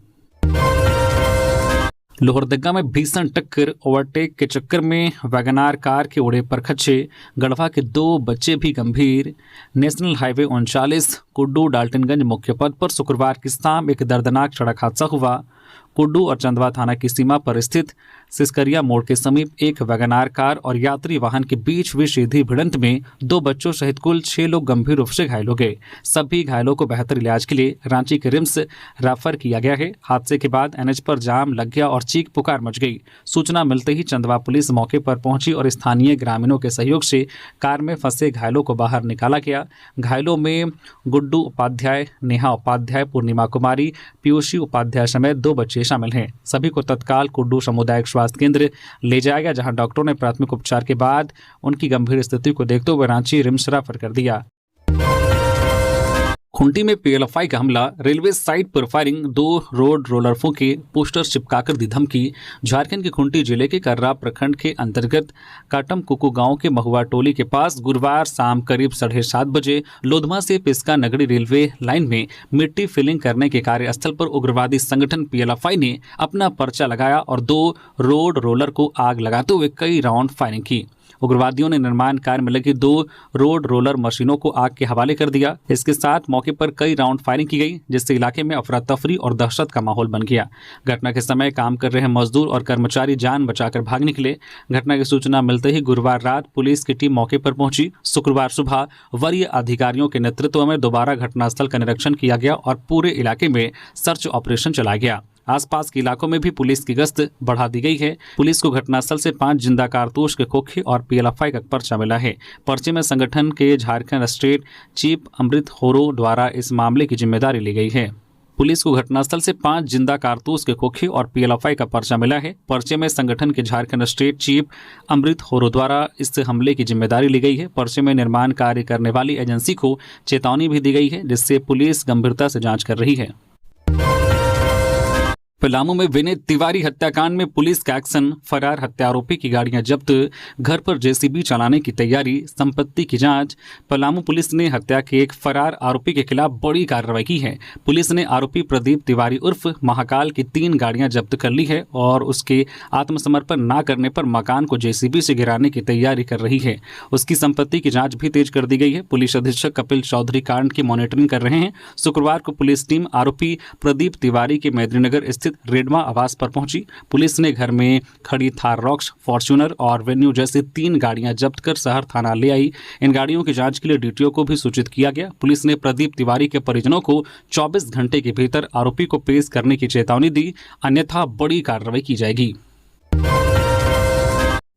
लोहरदगा में भीषण टक्कर, ओवरटेक के चक्कर में वैगनार कार के उड़े पर खच्चे। गढ़वा के 2 बच्चे भी गंभीर। नेशनल हाईवे 39 कुड्डू डाल्टनगंज मुख्य पथ पर शुक्रवार की शाम एक दर्दनाक सड़क हादसा हुआ। कुड्डू और चंदवा थाना की सीमा पर स्थित सिसकरिया मोड़ के समीप एक वैगनार कार और यात्री वाहन के बीच हुई सीधी भिड़ंत में 2 बच्चों सहित कुल 6 लोग गंभीर रूप से घायल हो गए। सभी घायलों को बेहतर इलाज के लिए रांची के रिम्स रेफर किया गया है। हादसे के बाद एनएच पर जाम लग गया और चीख पुकार मच गई। सूचना मिलते ही चंदवा पुलिस मौके पर पहुंची और स्थानीय ग्रामीणों के सहयोग से कार में फंसे घायलों को बाहर निकाला गया। घायलों में गुड्डू उपाध्याय, नेहा उपाध्याय, पूर्णिमा कुमारी, पीयूषी उपाध्याय समेत 2 बच्चे शामिल हैं। सभी को तत्काल कुड्डू सामुदायिक स्वास्थ्य केंद्र ले जाया गया, जहां डॉक्टरों ने प्राथमिक उपचार के बाद उनकी गंभीर स्थिति को देखते हुए रांची रिम्स रेफर कर दिया। खुंटी में पीएलएफआई का हमला, रेलवे साइट पर फायरिंग, 2 रोड रोलरों के पोस्टर चिपकाकर दी धमकी। झारखंड के खुंटी जिले के कर्रा प्रखंड के अंतर्गत काटम कुकू गांव के महुआ टोली के पास गुरुवार शाम करीब 7:30 बजे लोधमा से पिस्का नगरी रेलवे लाइन में मिट्टी फिलिंग करने के कार्यस्थल पर उग्रवादी संगठन पीएलएफआई ने अपना पर्चा लगाया और 2 रोड रोलर को आग लगाते हुए कई राउंड फायरिंग की। उग्रवादियों ने निर्माण कार्य में लगी 2 रोड रोलर मशीनों को आग के हवाले कर दिया। इसके साथ मौके पर कई राउंड फायरिंग की गई, जिससे इलाके में अफरा तफरी और दहशत का माहौल बन गया। घटना के समय काम कर रहे मजदूर और कर्मचारी जान बचाकर भाग निकले। घटना की सूचना मिलते ही गुरुवार रात पुलिस की टीम मौके पर पहुंची। शुक्रवार सुबह वरीय अधिकारियों के नेतृत्व में दोबारा घटनास्थल का निरीक्षण किया गया और पूरे इलाके में सर्च ऑपरेशन चलाया गया। आसपास के इलाकों में भी पुलिस की गश्त बढ़ा दी गई है। पुलिस को घटनास्थल से 5 जिंदा कारतूस के खोखे और पीएलएफआई का पर्चा मिला है। पर्चे में संगठन के झारखंड स्टेट चीफ अमृत होरो द्वारा इस मामले की जिम्मेदारी ली गई है। पुलिस को घटनास्थल से 5 जिंदा कारतूस के खोखे और पीएलएफआई का पर्चा मिला है। पर्चे में संगठन के झारखंड स्टेट चीफ अमृत होरो द्वारा इस हमले की जिम्मेदारी ली गई है। पर्चे में निर्माण कार्य करने वाली एजेंसी को चेतावनी भी दी गई है, जिससे पुलिस गंभीरता से जांच कर रही है। पलामू में विनीत तिवारी हत्याकांड में पुलिस का एक्शन, फरार हत्या आरोपी की गाड़ियां जब्त, घर पर जेसीबी चलाने की तैयारी, संपत्ति की जांच। पलामू पुलिस ने हत्या के एक फरार आरोपी के खिलाफ बड़ी कार्रवाई की है। पुलिस ने आरोपी प्रदीप तिवारी उर्फ महाकाल की 3 गाड़ियां जब्त कर ली है और उसके आत्मसमर्पण न करने पर मकान को जेसीबी से गिराने की तैयारी कर रही है। उसकी संपत्ति की जाँच भी तेज कर दी गई है। पुलिस अधीक्षक कपिल चौधरी कांड की मॉनिटरिंग कर रहे हैं। शुक्रवार को पुलिस टीम आरोपी प्रदीप तिवारी के मेदिनीनगर स्थित स्थित रेडमा आवास पर पहुंची। पुलिस ने घर में खड़ी थार रॉक्स, फॉर्च्यूनर और वेन्यू जैसी 3 गाड़ियां जब्त कर शहर थाना ले आई। इन गाड़ियों की जांच के लिए डीटीओ को भी सूचित किया गया। पुलिस ने प्रदीप तिवारी के परिजनों को 24 घंटे के भीतर आरोपी को पेश करने की चेतावनी दी, अन्यथा बड़ी कार्रवाई की जाएगी।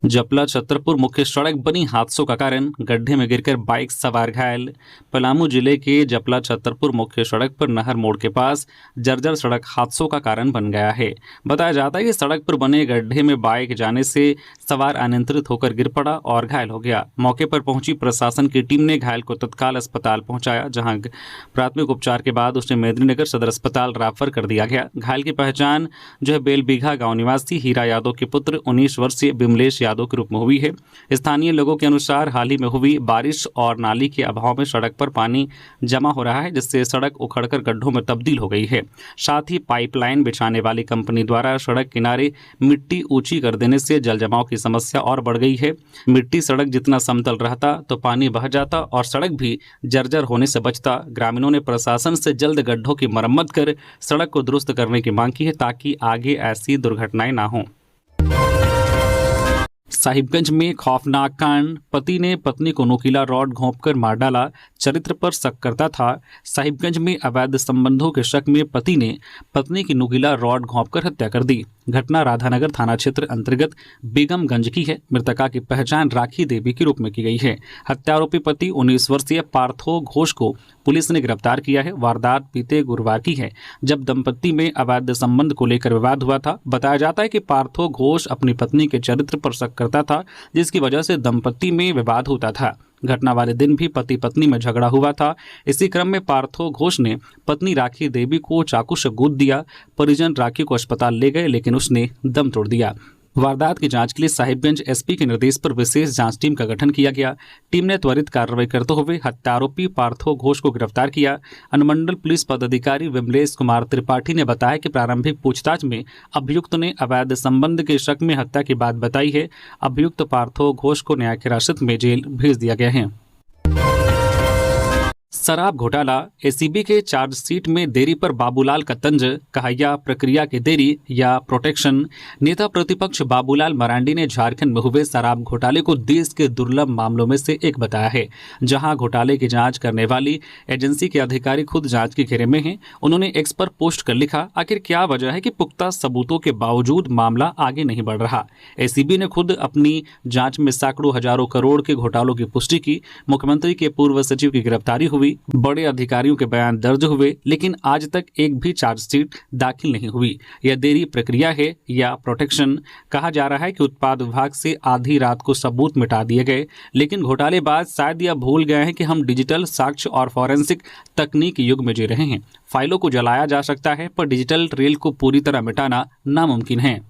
जपला छतरपुर मुख्य सड़क बनी हादसों का कारण, गड्ढे में गिरकर बाइक सवार घायल। पलामू जिले के जपला छतरपुर मुख्य सड़क पर नहर मोड़ के पास जर्जर सड़क हादसों का कारण बन गया है। बताया जाता है कि सड़क पर बने गड्ढे में बाइक जाने से सवार अनियंत्रित होकर गिर पड़ा और घायल हो गया। मौके पर पहुंची प्रशासन की टीम ने घायल को तत्काल अस्पताल पहुंचाया, जहां प्राथमिक उपचार के बाद उसे मेदिनीनगर सदर अस्पताल रेफर कर दिया गया। घायल की पहचान जो है बेलबीघा गाँव निवासी हीरा यादव के पुत्र 19 वर्षीय बिमलेश यादव के रूप में हुई है। स्थानीय लोगों के अनुसार हाल ही में हुई बारिश और नाली के अभाव में सड़क पर पानी जमा हो रहा है, जिससे सड़क उखड़कर गड्ढों में तब्दील हो गई है। साथ ही पाइपलाइन बिछाने वाली कंपनी द्वारा सड़क किनारे मिट्टी ऊंची कर देने से जल जमाव की समस्या और बढ़ गई है। मिट्टी सड़क जितना समतल रहता तो पानी बह जाता और सड़क भी जर्जर होने से बचता। ग्रामीणों ने प्रशासन से जल्द गड्ढों की मरम्मत कर सड़क को दुरुस्त करने की मांग की है, ताकि आगे ऐसी दुर्घटनाएं ना हों। साहिबगंज में खौफनाक कांड, पति ने पत्नी को नुकीला रॉड घोंपकर मार डाला, चरित्र पर शक करता था। साहिबगंज में अवैध संबंधों के शक में पति ने पत्नी की नुकीला रॉड घोंपकर हत्या कर दी। घटना राधानगर थाना क्षेत्र अंतर्गत बेगमगंज की है। मृतका की पहचान राखी देवी के रूप में की गई है। हत्यारोपी पति 19 वर्षीय पार्थो घोष को पुलिस ने गिरफ्तार किया है। वारदात बीते गुरुवार की है, जब दंपत्ति में अवैध संबंध को लेकर विवाद हुआ था। बताया जाता है कि पार्थो घोष अपनी पत्नी के चरित्र पर शक करता था, जिसकी वजह से दंपत्ति में विवाद होता था। घटना वाले दिन भी पति पत्नी में झगड़ा हुआ था। इसी क्रम में पार्थो घोष ने पत्नी राखी देवी को चाकू से गूंथ दिया। परिजन राखी को अस्पताल ले गए, लेकिन उसने दम तोड़ दिया। वारदात की जांच के लिए साहिबगंज एसपी के निर्देश पर विशेष जांच टीम का गठन किया गया। टीम ने त्वरित कार्रवाई करते हुए हत्यारोपी पार्थो घोष को गिरफ्तार किया। अनुमंडल पुलिस पदाधिकारी विमलेश कुमार त्रिपाठी ने बताया कि प्रारंभिक पूछताछ में अभियुक्त ने अवैध संबंध के शक में हत्या की बात बताई है। अभियुक्त पार्थो घोष को न्यायिक हिरासत में जेल भेज दिया गया है। शराब घोटाला, एसीबी के चार्जशीट में देरी पर बाबूलाल का तंज, कहा या प्रक्रिया की देरी या प्रोटेक्शन। नेता प्रतिपक्ष बाबूलाल मरांडी ने झारखंड में हुए शराब घोटाले को देश के दुर्लभ मामलों में से एक बताया है, जहां घोटाले की जांच करने वाली एजेंसी के अधिकारी खुद जांच के घेरे में हैं। उन्होंने एक्स पर पोस्ट कर लिखा, आखिर क्या वजह है कि पुख्ता सबूतों के बावजूद मामला आगे नहीं बढ़ रहा। एसीबी ने खुद अपनी जांच में सैकड़ों हजारों करोड़ के घोटालों की पुष्टि की। मुख्यमंत्री के पूर्व सचिव की गिरफ्तारी हुई, बड़े अधिकारियों के बयान दर्ज हुए, लेकिन आज तक एक भी चार्जशीट दाखिल नहीं हुई। यह देरी प्रक्रिया है या प्रोटेक्शन। कहा जा रहा है कि उत्पाद विभाग से आधी रात को सबूत मिटा दिए गए, लेकिन घोटालेबाज शायद यह भूल गए हैं कि हम डिजिटल साक्ष्य और फॉरेंसिक तकनीक युग में जी रहे हैं। फाइलों को जलाया जा सकता है, पर डिजिटल ट्रेल को पूरी तरह मिटाना नामुमकिन है।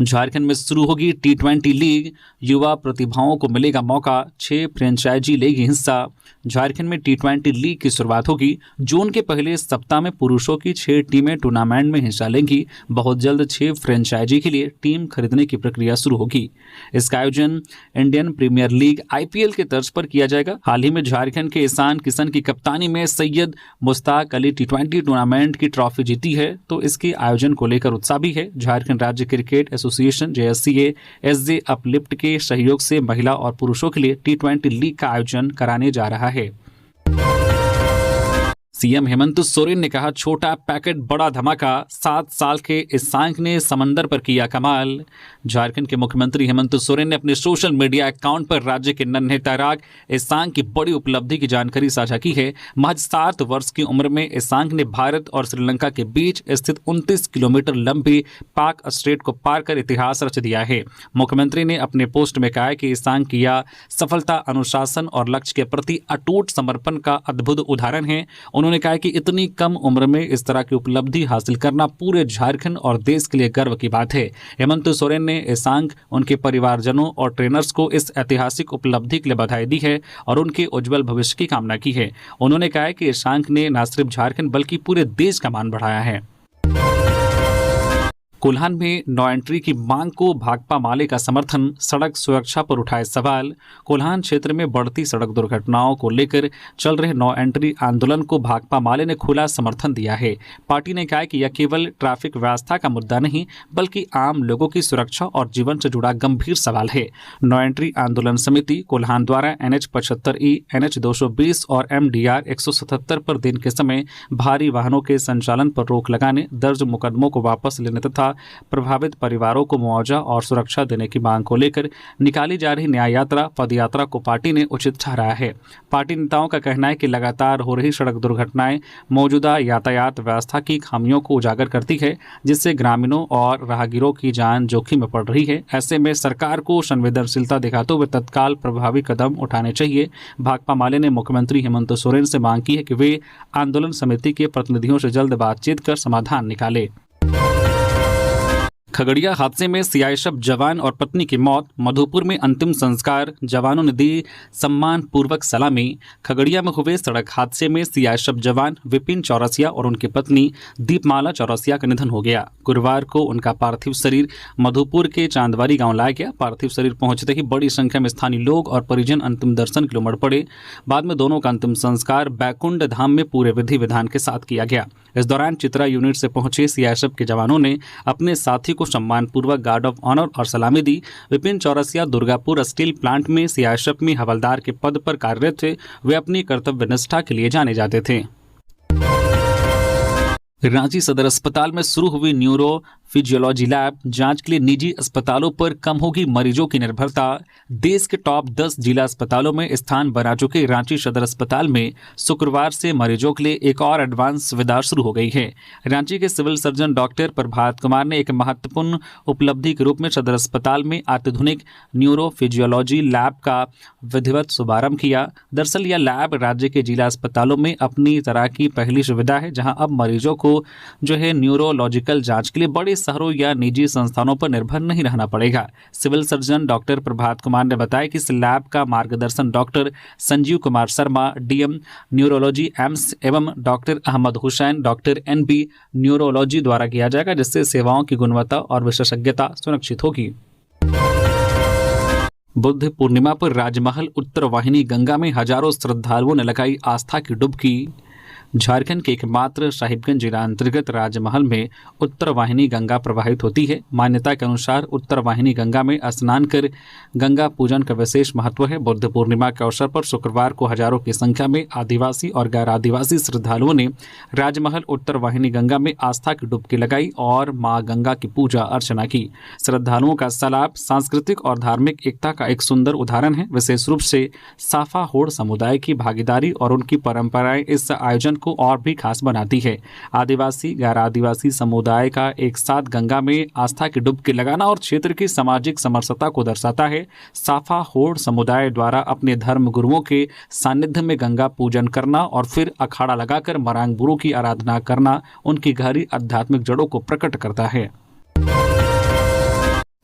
झारखंड में शुरू होगी T20 लीग, युवा प्रतिभाओं को मिलेगा मौका, 6 फ्रेंचाइजी लेगी हिस्सा। झारखंड में T20 लीग की शुरुआत होगी। जून के पहले सप्ताह में पुरुषों की 6 टीमें टूर्नामेंट में हिस्सा लेंगी। बहुत जल्द 6 फ्रेंचाइजी के लिए टीम खरीदने की प्रक्रिया शुरू होगी। इसका आयोजन इंडियन प्रीमियर लीग IPL के तर्ज पर किया जाएगा। हाल ही में झारखंड के ईशान किशन की कप्तानी में सैयद मुश्ताक अली T20 टूर्नामेंट की ट्रॉफी जीती है, तो इसके आयोजन को लेकर उत्साह भी है। झारखंड राज्य cricket association JSCA SJ uplift के सहयोग से महिला और पुरुषों के लिए T20 लीग का आयोजन कराने जा रहा है। सीएम हेमंत सोरेन ने कहा, छोटा पैकेट बड़ा धमाका, 7 साल के ईशांक ने समंदर पर किया कमाल। झारखंड के मुख्यमंत्री हेमंत सोरेन ने अपने सोशल मीडिया अकाउंट पर राज्य के नन्हे तैराक ईशांक की बड़ी उपलब्धि की जानकारी साझा की है। महज 7 वर्ष की उम्र में ईशांक ने भारत और श्रीलंका के बीच स्थित 29 किलोमीटर लंबी पाक स्ट्रेट को पार कर इतिहास रच दिया है। मुख्यमंत्री ने अपने पोस्ट में कहा है कि ईशांक की यह सफलता अनुशासन और लक्ष्य के प्रति अटूट समर्पण का अद्भुत उदाहरण है। उन्होंने कहा कि इतनी कम उम्र में इस तरह की उपलब्धि हासिल करना पूरे झारखंड और देश के लिए गर्व की बात है। हेमंत सोरेन ने ईशांक, उनके परिवारजनों और ट्रेनर्स को इस ऐतिहासिक उपलब्धि के लिए बधाई दी है और उनके उज्जवल भविष्य की कामना की है। उन्होंने कहा कि ईशांक ने न सिर्फ झारखंड बल्कि पूरे देश का मान बढ़ाया है। कोल्हान में नो एंट्री की मांग को भाकपा माले का समर्थन, सड़क सुरक्षा पर उठाए सवाल। कोल्हान क्षेत्र में बढ़ती सड़क दुर्घटनाओं को लेकर चल रहे नो एंट्री आंदोलन को भाकपा माले ने खुला समर्थन दिया है। पार्टी ने कहा कि यह केवल ट्रैफिक व्यवस्था का मुद्दा नहीं बल्कि आम लोगों की सुरक्षा और जीवन से जुड़ा गंभीर सवाल है। नो एंट्री आंदोलन समिति कोल्हान द्वारा NH 75E, NH 220 और MDR 177 पर दिन के समय भारी वाहनों के संचालन पर रोक लगाने, दर्ज मुकदमों को वापस लेने तथा प्रभावित परिवारों को मुआवजा और सुरक्षा देने की मांग को लेकर निकाली जा रही न्याय यात्रा, पदयात्रा को पार्टी ने उचित ठहराया है। पार्टी नेताओं का कहना है कि लगातार हो रही सड़क दुर्घटनाएं मौजूदा यातायात व्यवस्था की खामियों को उजागर करती है, जिससे ग्रामीणों और राहगीरों की जान जोखिम में पड़ रही है। ऐसे में सरकार को संवेदनशीलता दिखाते हुए तत्काल प्रभावी कदम उठाने चाहिए। भाकपा माले ने मुख्यमंत्री हेमंत सोरेन से मांग की है कि वे आंदोलन समिति के प्रतिनिधियों से जल्द बातचीत कर समाधान निकाले। खगड़िया हादसे में सीआईएसएफ जवान और पत्नी की मौत, मधुपुर में अंतिम संस्कार, जवानों ने दी सम्मान पूर्वक सलामी। खगड़िया में हुए सड़क हादसे में सीआईएसएफ जवान विपिन चौरसिया और उनकी पत्नी दीपमाला चौरसिया का निधन हो गया। गुरुवार को उनका पार्थिव शरीर मधुपुर के चांदवारी गांव लाया गया। पार्थिव शरीर पहुंचते ही बड़ी संख्या में स्थानीय लोग और परिजन अंतिम दर्शन के लिए उमड़ पड़े। बाद में दोनों का अंतिम संस्कार बैकुंठ धाम में पूरे विधि विधान के साथ किया गया। इस दौरान चित्रा यूनिट से पहुंचे सीआईएसएफ के जवानों ने अपने साथी को सम्मानपूर्वक गार्ड ऑफ ऑनर और सलामी दी। विपिन चौरसिया दुर्गापुर स्टील प्लांट में सीआईएसएफ में हवलदार के पद पर कार्यरत थे। वे अपनी कर्तव्य निष्ठा के लिए जाने जाते थे। रांची सदर अस्पताल में शुरू हुई न्यूरो फिजियोलॉजी लैब जांच के लिए निजी अस्पतालों पर कम होगी मरीजों की निर्भरता। देश के टॉप 10 जिला अस्पतालों में स्थान बना चुके रांची सदर अस्पताल में शुक्रवार से मरीजों के लिए एक और एडवांस सुविधा शुरू हो गई है। रांची के civil surgeon doctor Prabhat Kumar ने एक महत्वपूर्ण उपलब्धि के रूप में सदर अस्पताल में अत्याधुनिक न्यूरो फिजियोलॉजी लैब का विधिवत शुभारंभ किया। दरअसल यह लैब राज्य के जिला अस्पतालों में अपनी तरह की पहली सुविधा है, जहां अब मरीजों को न्यूरोलॉजिकल जांच के लिए बड़े शहरों या निजी संस्थानों पर निर्भर नहीं रहना पड़ेगा। Civil surgeon doctor Prabhat Kumar ने बताया कि इस लैब का मार्गदर्शन doctor Sanjeev Kumar Sharma, DM neurology AIIMS एवं doctor Ahmad Hussain, doctor NB neurology द्वारा किया जाएगा, जिससे सेवाओं की गुणवत्ता और विशेषज्ञता सुनिश्चित होगी। बुद्ध पूर्णिमा पर राजमहल उत्तर वाहिनी गंगा में हजारों श्रद्धालुओं ने लगाई आस्था की डुबकी। झारखंड के एकमात्र साहिबगंज जिला अंतर्गत राजमहल में उत्तर वाहिनी गंगा प्रवाहित होती है। मान्यता के अनुसार उत्तर वाहिनी गंगा में स्नान कर गंगा पूजन का विशेष महत्व है। बुद्ध पूर्णिमा के अवसर पर शुक्रवार को हजारों की संख्या में आदिवासी और गैर आदिवासी श्रद्धालुओं ने राजमहल उत्तर वाहिनी गंगा में आस्था की डुबकी लगाई और मां गंगा की पूजा अर्चना की। श्रद्धालुओं का सैलाब सांस्कृतिक और धार्मिक एकता का एक सुंदर उदाहरण है। विशेष रूप से साफा होड़ समुदाय की भागीदारी और उनकी परंपराएं इस आयोजन को और भी खास बनाती है। आदिवासी गैर आदिवासी समुदाय का एक साथ गंगा में आस्था की डुबकी लगाना और क्षेत्र की सामाजिक समरसता को दर्शाता है। साफा होड़ समुदाय द्वारा अपने धर्म गुरुओं के सानिध्य में गंगा पूजन करना और फिर अखाड़ा लगाकर मरांग बुरु की आराधना करना उनकी गहरी आध्यात्मिक जड़ों को प्रकट करता है।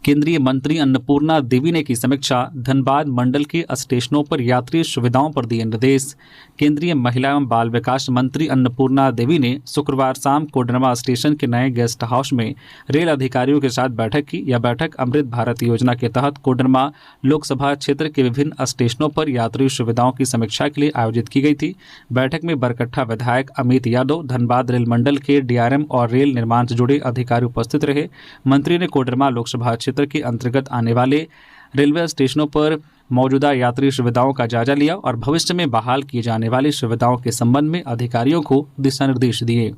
केंद्रीय मंत्री अन्नपूर्णा देवी ने की समीक्षा, धनबाद मंडल के स्टेशनों पर यात्री सुविधाओं पर दिए निर्देश। केंद्रीय महिला एवं बाल विकास मंत्री अन्नपूर्णा देवी ने शुक्रवार शाम कोडरमा स्टेशन के नए गेस्ट हाउस में रेल अधिकारियों के साथ बैठक की। यह बैठक अमृत भारत योजना के तहत कोडरमा लोकसभा क्षेत्र के विभिन्न स्टेशनों पर यात्री सुविधाओं की समीक्षा के लिए आयोजित की गई थी। बैठक में बरकट्ठा विधायक अमित यादव, धनबाद रेल मंडल के DRM और रेल निर्माण से जुड़े अधिकारी उपस्थित रहे। मंत्री ने कोडरमा लोकसभा क्षेत्र के अंतर्गत आने वाले रेलवे स्टेशनों पर मौजूदा यात्री सुविधाओं का जायजा लिया और भविष्य में बहाल की जाने वाली सुविधाओं के संबंध में अधिकारियों को दिशा निर्देश दिए।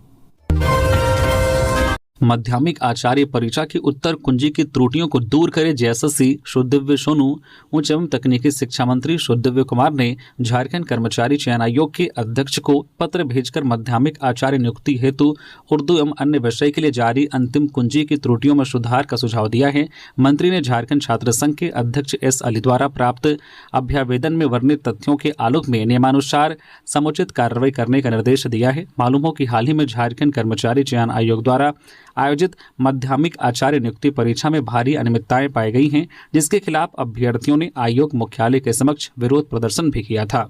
माध्यमिक आचार्य परीक्षा की उत्तर कुंजी की त्रुटियों को दूर करे JSSC सुदिव्य सोनू। उच्च एवं तकनीकी शिक्षा मंत्री सुदिव्य कुमार ने झारखंड कर्मचारी चयन आयोग के अध्यक्ष को पत्र भेजकर माध्यमिक आचार्य नियुक्ति हेतु उर्दू एवं अन्य विषय के लिए जारी अंतिम कुंजी की त्रुटियों में सुधार का सुझाव दिया है। मंत्री ने झारखंड छात्र संघ के अध्यक्ष S अली द्वारा प्राप्त अभ्यावेदन में वर्णित तथ्यों के आलोक में नियमानुसार समुचित कार्रवाई करने का निर्देश दिया है। मालूम हो कि हाल ही में झारखंड कर्मचारी चयन आयोग द्वारा आयोजित माध्यमिक आचार्य नियुक्ति परीक्षा में भारी अनियमितताएं पाई गई हैं, जिसके खिलाफ अभ्यर्थियों ने आयोग मुख्यालय के समक्ष विरोध प्रदर्शन भी किया था।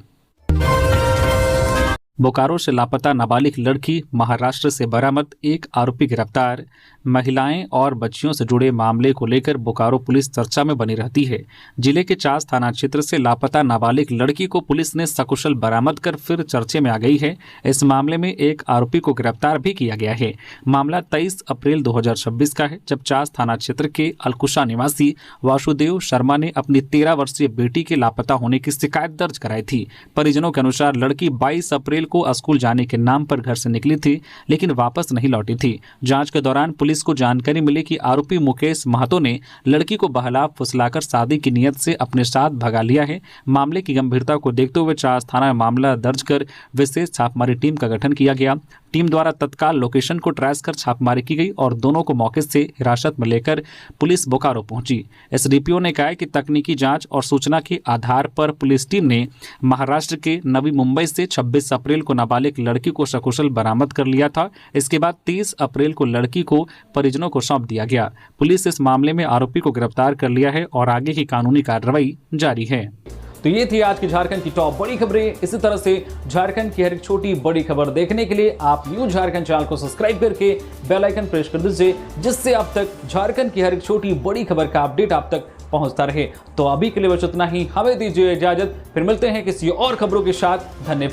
बोकारो से लापता नाबालिग लड़की महाराष्ट्र से बरामद, एक आरोपी गिरफ्तार। महिलाएं और बच्चियों से जुड़े मामले को लेकर बोकारो पुलिस चर्चा में बनी रहती है। जिले के चास थाना क्षेत्र से लापता नाबालिग लड़की को पुलिस ने सकुशल बरामद कर फिर चर्चे में आ गई है। इस मामले में एक आरोपी को गिरफ्तार भी किया गया है। मामला 23 अप्रैल 2026 का है, जब चास थाना क्षेत्र के अलकुशा निवासी वासुदेव शर्मा ने अपनी 13 वर्षीय बेटी के लापता होने की शिकायत दर्ज कराई थी। परिजनों के अनुसार लड़की 22 अप्रैल को स्कूल जाने के नाम पर घर से निकली थी, लेकिन वापस नहीं लौटी थी। जांच के दौरान पुलिस को जानकारी मिली कि आरोपी मुकेश महतो ने लड़की को बहला फुसलाकर शादी की नियत से अपने साथ भगा लिया है। मामले की गंभीरता को देखते हुए चास थाना में मामला दर्ज कर विशेष छापामारी टीम का गठन किया गया। टीम द्वारा तत्काल लोकेशन को ट्रेस कर छापेमारी की गई और दोनों को मौके से हिरासत में लेकर पुलिस बोकारो पहुंची। एसडीपीओ ने कहा कि तकनीकी जांच और सूचना के आधार पर पुलिस टीम ने महाराष्ट्र के नवी मुंबई से 26 अप्रैल को नाबालिग लड़की को सकुशल बरामद कर लिया था। इसके बाद 30 अप्रैल को लड़की को परिजनों को सौंप दिया गया। पुलिस इस मामले में आरोपी को गिरफ्तार कर लिया है और आगे की कानूनी कार्रवाई जारी है। तो ये थी आज की झारखंड की टॉप बड़ी खबरें। इसी तरह से झारखंड की हर एक छोटी बड़ी खबर देखने के लिए आप न्यूज़ झारखंड चैनल को सब्सक्राइब करके बेल आइकन प्रेस कर दीजिए, जिससे अब तक झारखंड की हर एक छोटी बड़ी खबर का अपडेट आप तक पहुंचता रहे। तो अभी के लिए बस इतना ही, हमें दीजिए इजाजत, फिर मिलते हैं किसी और खबरों के साथ। धन्यवाद।